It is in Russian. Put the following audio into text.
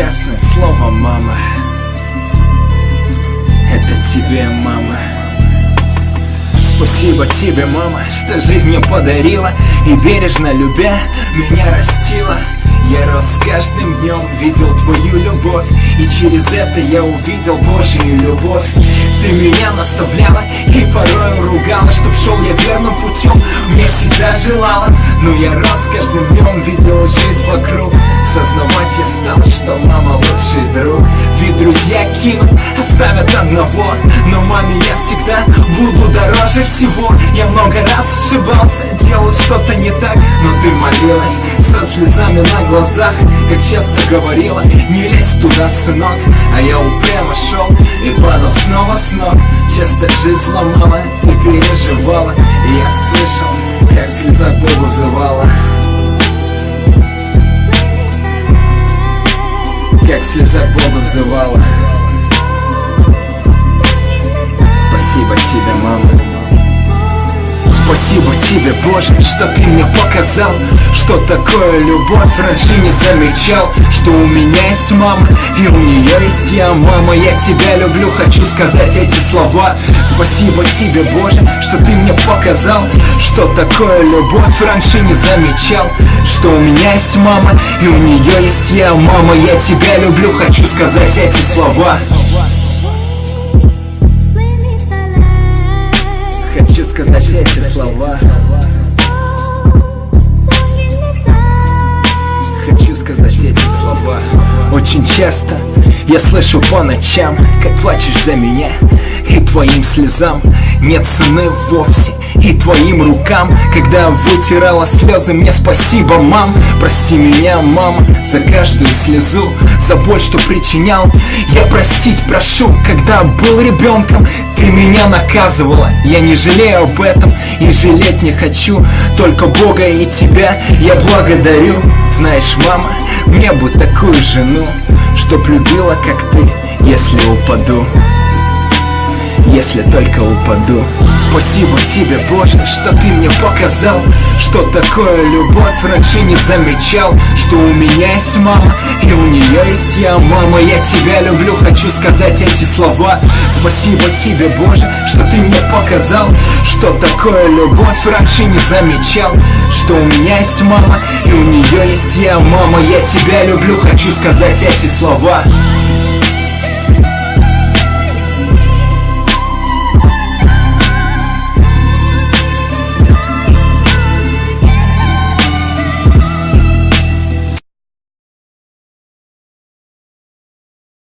Честное слово, мама, это тебе, мама. Спасибо тебе, мама, что жизнь мне подарила и бережно любя меня растила. Я рос каждым днем, видел твою любовь, и через это я увидел Божью любовь. Ты меня наставляла и порой ругала, чтоб шел я верным путем, мне всегда желала. Но я рос каждым днем, видел жизнь вокруг. Сознавать я стал, что мама лучший друг. Ведь друзья кинут, оставят одного, но маме я всегда буду дороже всего. Я много раз ошибался, делал что-то не так, но ты молилась со слезами на глазах, как часто говорила: не лезь туда, сынок. А я упрямо шел и падал снова с ног. Часто жизнь сломала, ты переживала, и я слышал, как слеза Богу взывала. Как слеза Богу взывала. Спасибо тебе, мама. Спасибо тебе, Боже, что ты мне показал, что такое любовь, раньше не замечал. Что у меня есть мама, и у нее есть я. Мама, я тебя люблю, хочу сказать эти слова. Спасибо тебе, Боже, что ты мне показал, что такое любовь, раньше не замечал. Что у меня есть мама, и у нее есть я. Мама, я тебя люблю, хочу сказать эти слова. Хочу сказать эти слова. Хочу сказать эти слова. Очень часто я слышу по ночам, как плачешь за меня, и твоим слезам нет цены вовсе, и твоим рукам, когда вытирала слезы мне. Спасибо, мам, прости меня, мама, за каждую слезу, за боль, что причинял. Я простить прошу, когда был ребенком, ты меня наказывала. Я не жалею об этом и жалеть не хочу, только Бога и тебя я благодарю. Знаешь, мама, мне бы такую жену, чтоб любила, как ты, если упаду, если только упаду. Спасибо тебе, Боже, что ты мне показал, что такое любовь, раньше не замечал. Что у меня есть мама, и у нее есть я. Мама, я тебя люблю, хочу сказать эти слова. Спасибо тебе, Боже, что ты мне показал, что такое любовь, раньше не замечал. Что у меня есть мама, и у нее есть я. Мама, я тебя люблю, хочу сказать эти слова.